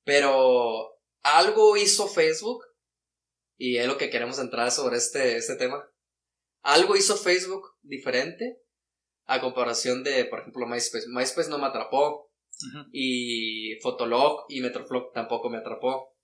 Pero algo hizo Facebook, y es lo que queremos entrar sobre este tema. Algo hizo Facebook diferente a comparación de, por ejemplo, MySpace. MySpace no me atrapó. Uh-huh. Y Fotolog y Metroflog tampoco me atrapó.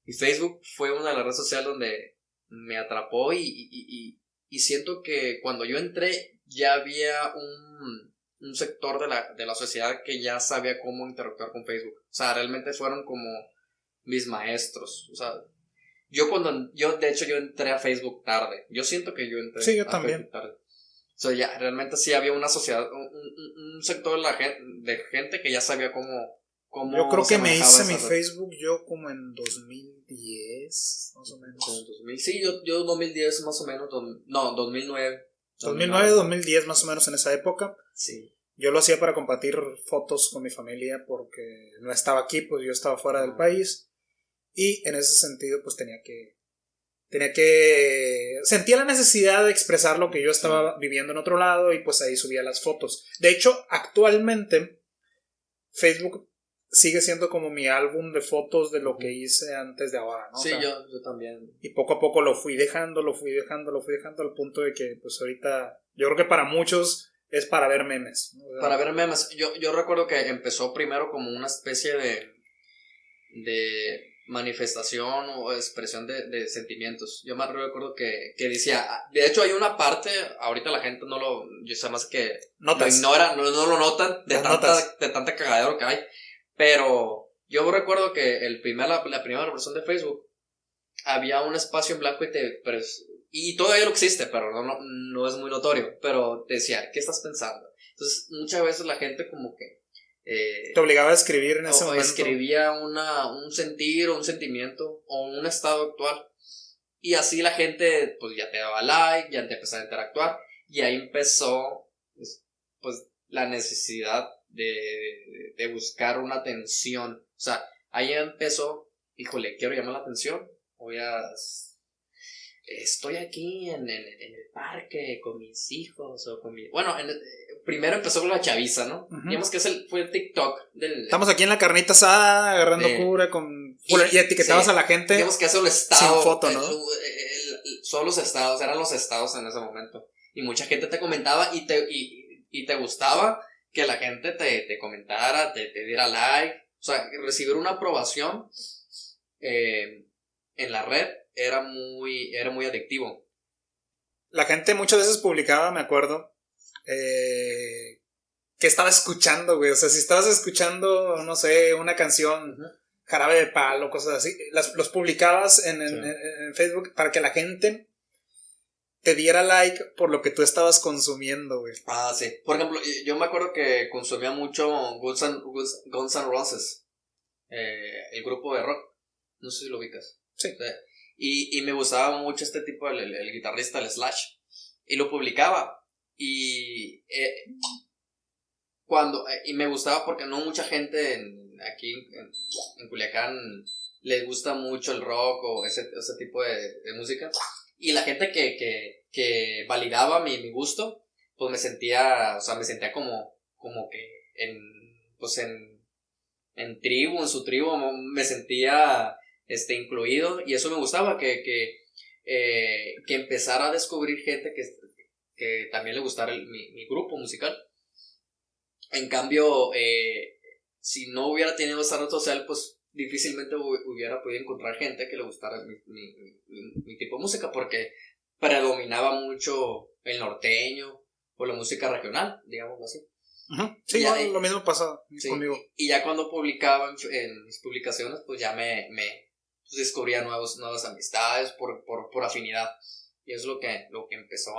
Y Facebook fue una de las redes sociales donde me atrapó y siento que cuando yo entré ya había un sector de la sociedad que ya sabía cómo interactuar con Facebook. O sea, realmente fueron como mis maestros. O sea, de hecho yo entré a Facebook tarde. Yo siento que yo entré sí, yo a también. Facebook tarde. O sea, ya realmente sí había una sociedad, un sector de gente que ya sabía cómo yo creo que me hice mi Facebook yo como en 2010, más o menos. En 2000, sí, yo 2010 más o menos, no, 2009. 2010 más o menos, en esa época. Sí. Yo lo hacía para compartir fotos con mi familia porque no estaba aquí, pues yo estaba fuera del país. Y en ese sentido pues tenía que sentía la necesidad de expresar lo que yo estaba viviendo en otro lado y pues ahí subía las fotos. De hecho, actualmente Facebook sigue siendo como mi álbum de fotos de lo que hice antes de ahora, ¿no? Sí, o sea, yo también. Y poco a poco lo fui dejando al punto de que pues ahorita yo creo que para muchos es para ver memes, ¿no? O sea, para ver memes. Yo recuerdo que empezó primero como una especie de manifestación o expresión de sentimientos. Yo me recuerdo que decía, de hecho hay una parte, ahorita la gente yo sé más que notas. lo ignora, no lo notan de tanta cagadero que hay, pero yo recuerdo que la primera versión de Facebook había un espacio en blanco y todavía no existe, pero no es muy notorio, pero te decía, ¿qué estás pensando? Entonces muchas veces la gente como que te obligaba a escribir en ese momento. Escribía un sentir o un sentimiento o un estado actual. Y así la gente pues ya te daba like, ya te empezaba a interactuar. Y ahí empezó pues la necesidad de buscar una atención. O sea, ahí empezó, híjole, quiero llamar la atención. Estoy aquí en el parque con mis hijos o con bueno, primero empezó con la chaviza, ¿no? Uh-huh. Digamos que fue el TikTok estamos aquí en la carnita asada agarrando cura y etiquetabas a la gente. Digamos que eso el estado sin foto, ¿no? Son los estados, eran los estados en ese momento. Y mucha gente te comentaba y te gustaba que la gente te comentara, te diera like. O sea, recibir una aprobación en la red era muy adictivo. La gente muchas veces publicaba, me acuerdo, que estaba escuchando, güey. O sea, si estabas escuchando, no sé, una canción, uh-huh, Jarabe de Palo, cosas así, los publicabas en Facebook para que la gente te diera like por lo que tú estabas consumiendo, güey. Ah, sí. Por ejemplo, yo me acuerdo que consumía mucho Guns N' Roses, el grupo de rock. No sé si lo ubicas. Sí. Y me gustaba mucho este tipo, el guitarrista, el Slash. Y lo publicaba. Y me gustaba porque no mucha gente aquí en Culiacán les gusta mucho el rock o ese tipo de música. Y la gente que validaba mi gusto, pues me sentía como que en su tribu me sentía incluido, y eso me gustaba, que empezara a descubrir gente que también le gustara mi grupo musical. En cambio, si no hubiera tenido esa red social, pues difícilmente hubiera podido encontrar gente que le gustara mi tipo de música, porque predominaba mucho el norteño o la música regional, digamos así. Uh-huh. Sí, lo mismo pasa conmigo. Y ya cuando publicaba en mis publicaciones, pues ya me descubría nuevas amistades por afinidad. Y es lo que empezó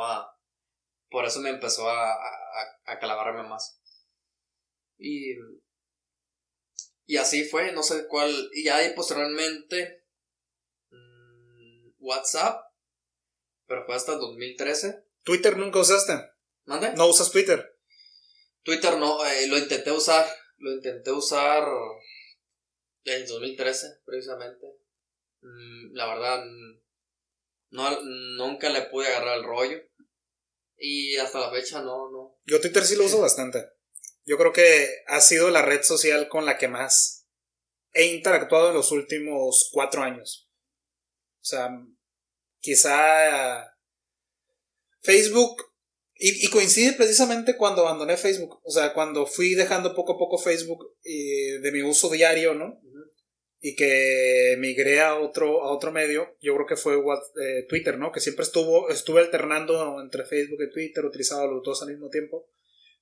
por eso me empezó a clavarme más. Y así fue, no sé cuál. Y ya posteriormente WhatsApp, pero fue hasta el 2013. ¿Twitter nunca usaste? ¿Mande? ¿No usas Twitter? Twitter no, lo intenté usar en 2013 precisamente. La verdad nunca le pude agarrar el rollo, y hasta la fecha no. Yo Twitter sí lo uso bastante. Yo creo que ha sido la red social con la que más he interactuado en los últimos 4 años. O sea, quizá Facebook, y coincide precisamente cuando abandoné Facebook. O sea, cuando fui dejando poco a poco Facebook de mi uso diario, ¿no? Y que migré a otro medio, yo creo que fue Twitter, ¿no? Que siempre estuve alternando entre Facebook y Twitter, utilizaba los dos al mismo tiempo,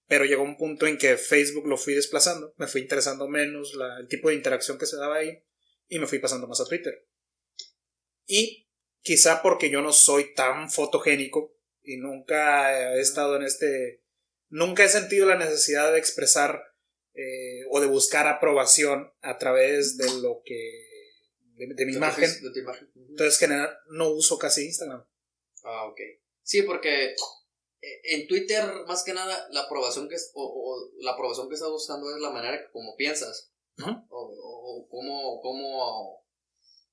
pero llegó un punto en que Facebook lo fui desplazando, me fui interesando menos el tipo de interacción que se daba ahí, y me fui pasando más a Twitter. Y quizá porque yo no soy tan fotogénico, y nunca he estado nunca he sentido la necesidad de expresar o de buscar aprobación a través de lo que de mi imagen. De tu imagen. Entonces, general, no uso casi Instagram. Ah, ok. Sí, porque en Twitter, más que nada, la aprobación la aprobación que estás buscando es la manera que como piensas. Uh-huh. O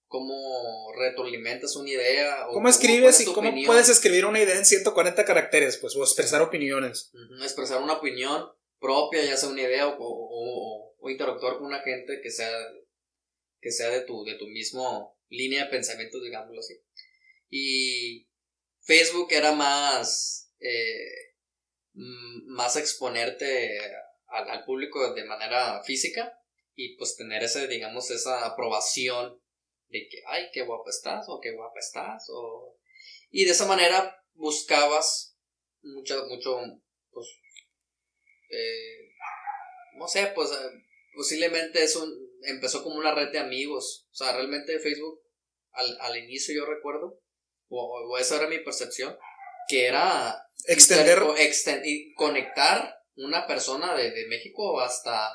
cómo retroalimentas una idea. ¿Cómo escribes y cómo puedes escribir una idea en 140 caracteres? Pues, o expresar opiniones. Expresar una opinión propia, ya sea una idea o interactuar con una gente que sea de tu mismo línea de pensamiento, digámoslo así. Y Facebook era más exponerte al público de manera física y pues tener esa aprobación de que, ay, qué guapa estás, o qué guapa estás, y de esa manera buscabas mucho, pues, no sé, pues, posiblemente empezó como una red de amigos. O sea, realmente Facebook, al inicio yo recuerdo, o esa era mi percepción, que era y conectar una persona de México hasta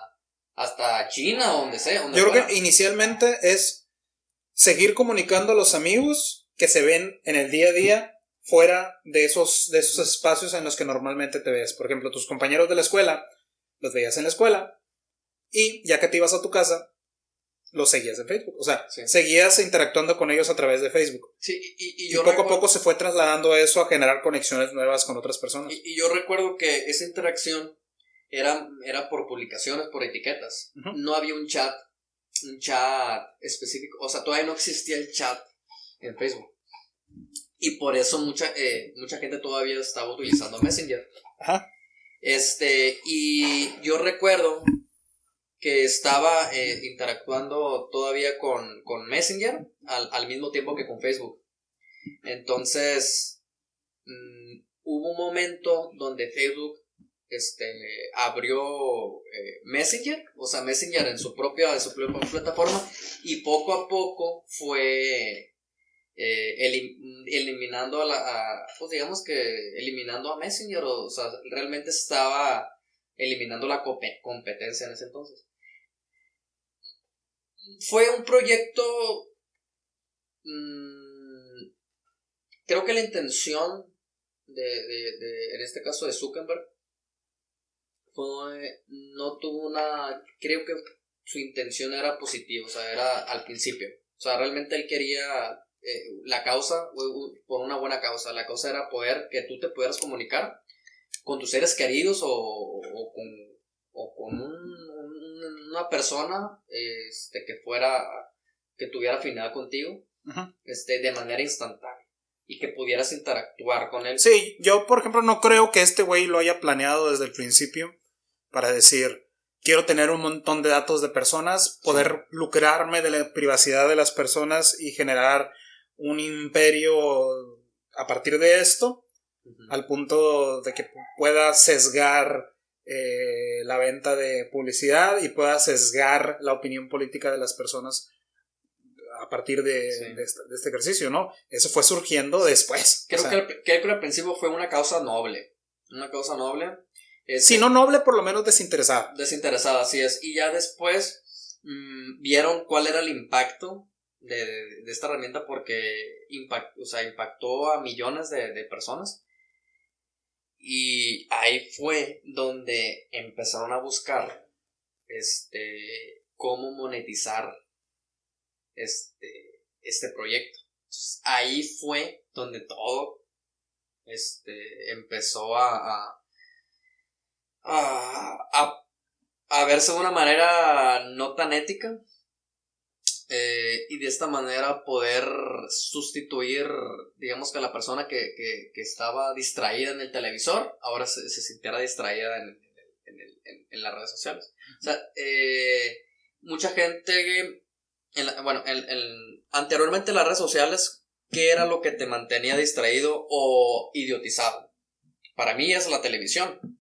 China, o donde sea. Yo creo que inicialmente es seguir comunicando a los amigos que se ven en el día a día fuera de esos espacios en los que normalmente te ves. Por ejemplo, tus compañeros de la escuela los veías en la escuela y ya que te ibas a tu casa los seguías en Facebook. O sea, sí, seguías interactuando con ellos a través de Facebook. Sí, y yo poco a poco se fue trasladando eso a generar conexiones nuevas con otras personas. Y yo recuerdo que esa interacción era por publicaciones, por etiquetas. Uh-huh. No había un chat específico. O sea, todavía no existía el chat en Facebook. Y por eso mucha gente todavía estaba utilizando Messenger. Ajá. Y yo recuerdo que estaba interactuando todavía con Messenger al mismo tiempo que con Facebook. Entonces, hubo un momento donde Facebook abrió Messenger, o sea, Messenger en su propia plataforma, y poco a poco fue eliminando pues digamos que eliminando a Messenger, o sea, realmente estaba eliminando la competencia en ese entonces. Fue un proyecto, creo que la intención en este caso de Zuckerberg creo que su intención era positiva, o sea, era al principio, o sea, realmente él quería la causa, por una buena causa. La causa era que tú te pudieras comunicar con tus seres queridos o con una persona que tuviera afinidad contigo, uh-huh, de manera instantánea, y que pudieras interactuar con él. Sí, yo por ejemplo no creo que este güey lo haya planeado desde el principio para decir, quiero tener un montón de datos de personas, poder sí, lucrarme de la privacidad de las personas y generar un imperio a partir de esto, uh-huh, al punto de que pueda sesgar la venta de publicidad y pueda sesgar la opinión política de las personas a partir de, sí, de este ejercicio, ¿no? Eso fue surgiendo después. Creo que al principio fue una causa noble. Si no noble, por lo menos desinteresada. Desinteresada, así es. Y ya después vieron cuál era el impacto de esta herramienta, porque impactó a millones de personas. Y ahí fue donde empezaron a buscar cómo monetizar este proyecto. Entonces, ahí fue donde todo empezó a verse de una manera no tan ética, y de esta manera poder sustituir, digamos, que la persona que estaba distraída en el televisor, ahora se sintiera distraída en las redes sociales. O sea, mucha gente, anteriormente las redes sociales, ¿qué era lo que te mantenía distraído o idiotizado? Para mí es la televisión.